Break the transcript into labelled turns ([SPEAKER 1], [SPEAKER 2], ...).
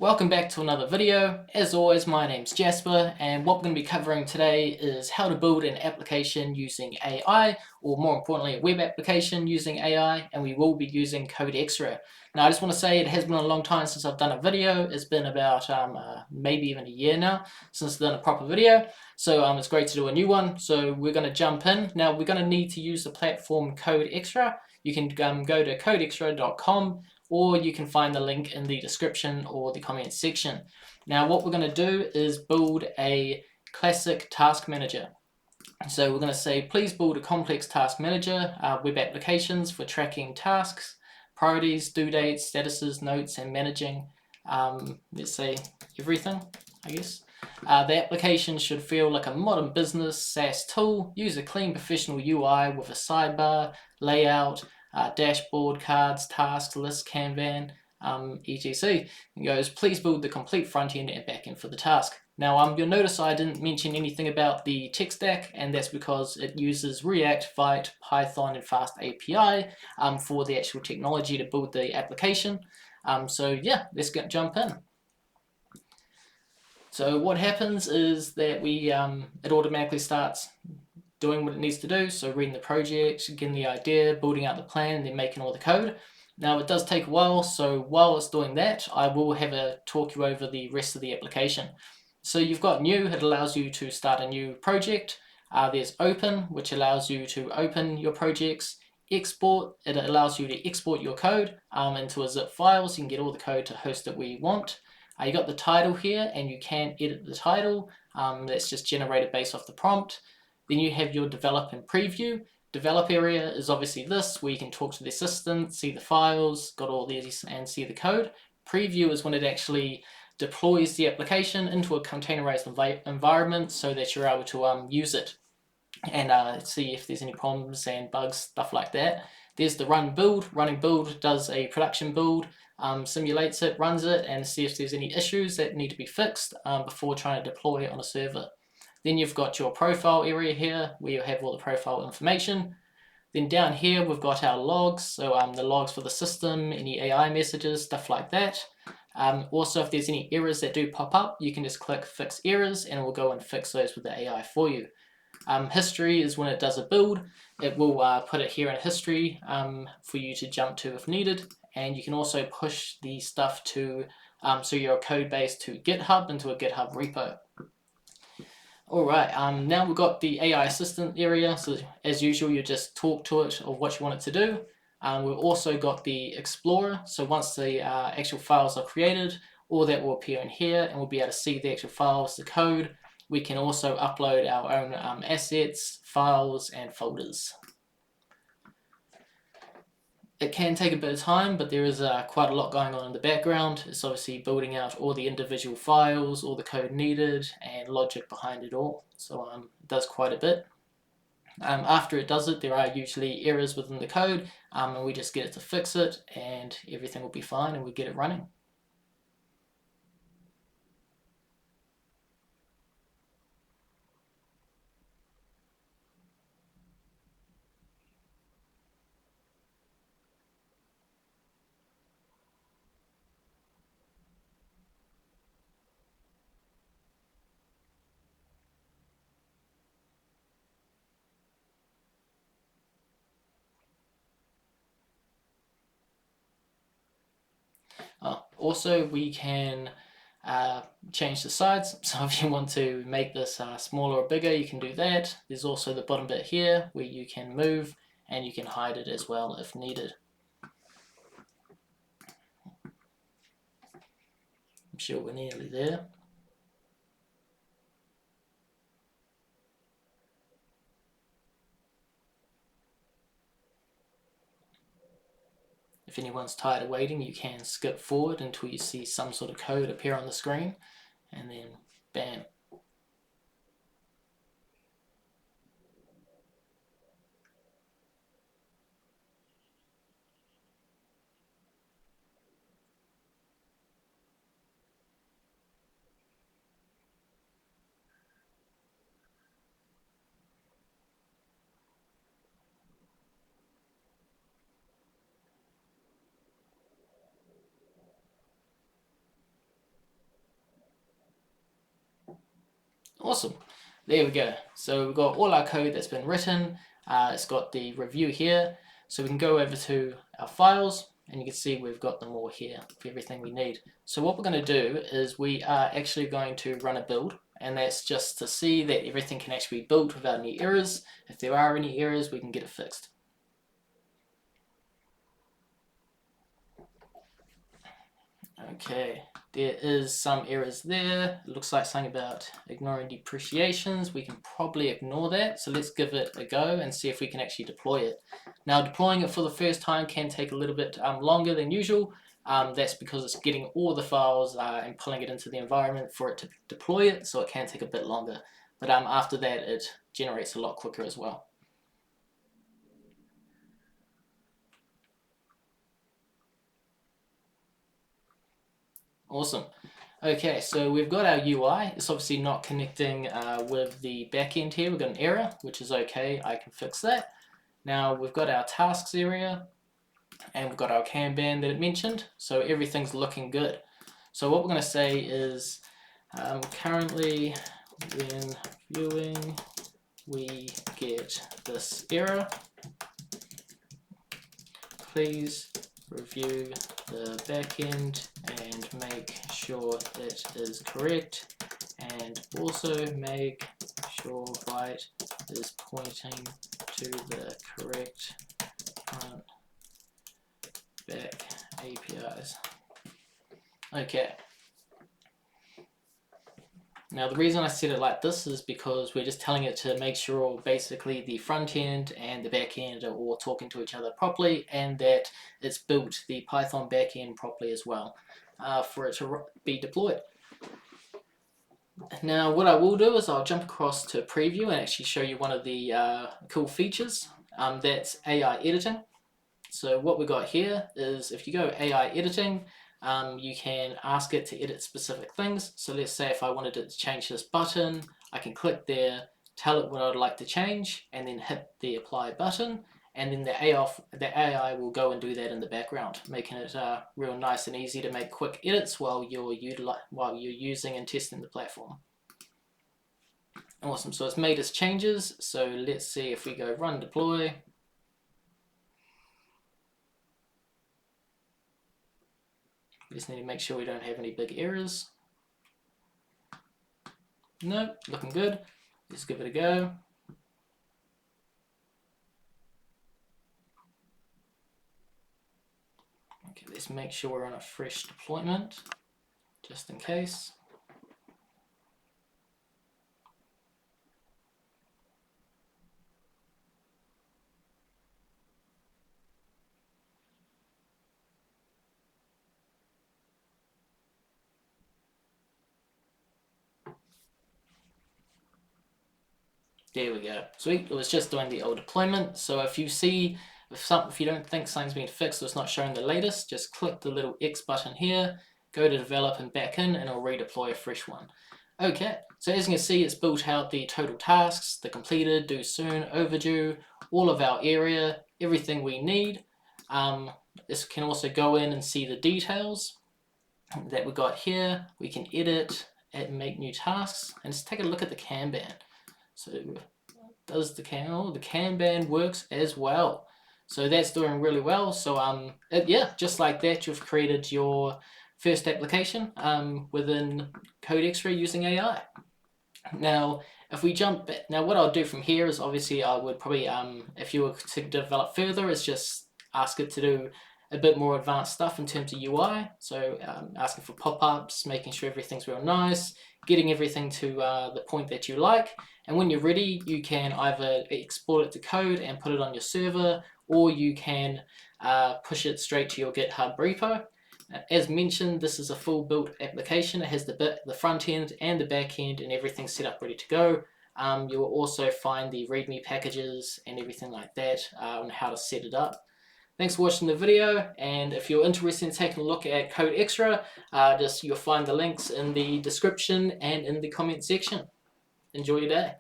[SPEAKER 1] Welcome back to another video. As always, my name's Jasper, and what we're going to be covering today is how to build an application using AI, or more importantly, a web application using AI, and we will be using Codexirra. Now, I just want to say it has been a long time since I've done a video. It's been about maybe even a year now since I've done a proper video, so it's great to do a new one. So we're going to jump in. Now, we're going to need to use the platform Codexirra. You can go to codexirra.com, or you can find the link in the description or the comments section. Now what we're going to do is build a classic task manager. So we're going to say please build a complex task manager, web applications for tracking tasks, priorities, due dates, statuses, notes, and managing, let's say, everything, I guess. The application should feel like a modern business SaaS tool. Use a clean professional UI with a sidebar, layout, dashboard, cards, tasks, list, Kanban, etc. It goes, please build the complete front end and back end for the task. Now, you'll notice I didn't mention anything about the tech stack, and that's because it uses React, Vite, Python, and Fast API for the actual technology to build the application. So yeah, let's jump in. So what happens is that it automatically starts doing what it needs to do, so reading the project, getting the idea, building out the plan, and then making all the code. Now it does take a while, so while it's doing that, I will talk you over the rest of the application. So you've got new, it allows you to start a new project. There's open, which allows you to open your projects. Export, it allows you to export your code into a zip file, so you can get all the code to host it where you want. You got the title here, and you can edit the title. That's just generated based off the prompt. Then you have your develop and preview. Develop area is obviously this, where you can talk to the assistant, see the files, got all these, and see the code. Preview is when it actually deploys the application into a containerized environment so that you're able to use it and see if there's any problems and bugs, stuff like that. There's the run build. Running build does a production build, simulates it, runs it, and see if there's any issues that need to be fixed before trying to deploy it on a server. Then you've got your profile area here, where you have all the profile information. Then down here, we've got our logs, so the logs for the system, any AI messages, stuff like that. Also, if there's any errors that do pop up, you can just click Fix Errors, and it will go and fix those with the AI for you. History is when it does a build. It will put it here in history for you to jump to if needed. And you can also push the stuff to, so your code base to GitHub into a GitHub repo. Alright, now we've got the AI assistant area, so as usual you just talk to it of what you want it to do. We've also got the explorer, so once the actual files are created, all that will appear in here, and we'll be able to see the actual files, the code. We can also upload our own assets, files, and folders. It can take a bit of time, but there is quite a lot going on in the background. It's obviously building out all the individual files, all the code needed, and logic behind it all. So it does quite a bit. After it does it, there are usually errors within the code, and we just get it to fix it, and everything will be fine, and we get it running. Also, we can change the sides, so if you want to make this smaller or bigger, you can do that. There's also the bottom bit here where you can move, and you can hide it as well if needed. I'm sure we're nearly there. If anyone's tired of waiting, you can skip forward until you see some sort of code appear on the screen, and then bam. Awesome. There we go. So we've got all our code that's been written. It's got the review here. So we can go over to our files and you can see we've got them all here for everything we need. So what we're going to do is we are actually going to run a build, and that's just to see that everything can actually be built without any errors. If there are any errors, we can get it fixed. Okay, there is some errors there. It looks like something about ignoring depreciations. We can probably ignore that, so let's give it a go and see if we can actually deploy it. Now, deploying it for the first time can take a little bit longer than usual. That's because it's getting all the files and pulling it into the environment for it to deploy it, so it can take a bit longer. But after that, it generates a lot quicker as well. Awesome. Okay, so we've got our UI. It's obviously not connecting with the backend here. We've got an error, which is okay. I can fix that. Now we've got our tasks area, and we've got our Kanban that it mentioned. So everything's looking good. So what we're going to say is currently when viewing, we get this error. Please review the backend and make sure it is correct, and also make sure byte is pointing to the correct front back APIs. Okay. Now the reason I said it like this is because we're just telling it to make sure basically the front end and the back end are all talking to each other properly, and that it's built the Python back end properly as well for it to be deployed. Now what I will do is I'll jump across to preview and actually show you one of the cool features. That's AI editing. So what we got here is if you go AI editing, you can ask it to edit specific things. So let's say if I wanted it to change this button, I can click there, tell it what I'd like to change, and then hit the apply button, and then the AI will go and do that in the background, making it real nice and easy to make quick edits while you're using and testing the platform. Awesome, so it's made its changes. So let's see if we go run deploy. We just need to make sure we don't have any big errors. Nope, looking good. Let's give it a go. Okay, let's make sure we're on a fresh deployment, just in case. There we go. Sweet. It was just doing the old deployment. So if you see, if you don't think something's been fixed or it's not showing the latest, just click the little X button here, go to develop and back in, and it'll redeploy a fresh one. Okay, so as you can see, it's built out the total tasks, the completed, due soon, overdue, all of our area, everything we need. This can also go in and see the details that we got here. We can edit and make new tasks, and just take a look at the Kanban. So does the Kanban works as well. So that's doing really well. So yeah, just like that, you've created your first application within Codexirra using AI. Now, if we jump back, now what I'll do from here is obviously I would probably, if you were to develop further, is just ask it to do a bit more advanced stuff in terms of UI. So asking for pop-ups, making sure everything's real nice, getting everything to the point that you like. And when you're ready, you can either export it to code and put it on your server, or you can push it straight to your GitHub repo. As mentioned, this is a full built application. It has the front end and the back end and everything set up ready to go. You will also find the README packages and everything like that on how to set it up. Thanks for watching the video, and if you're interested in taking a look at Codexirra, you'll find the links in the description and in the comment section. Enjoy your day.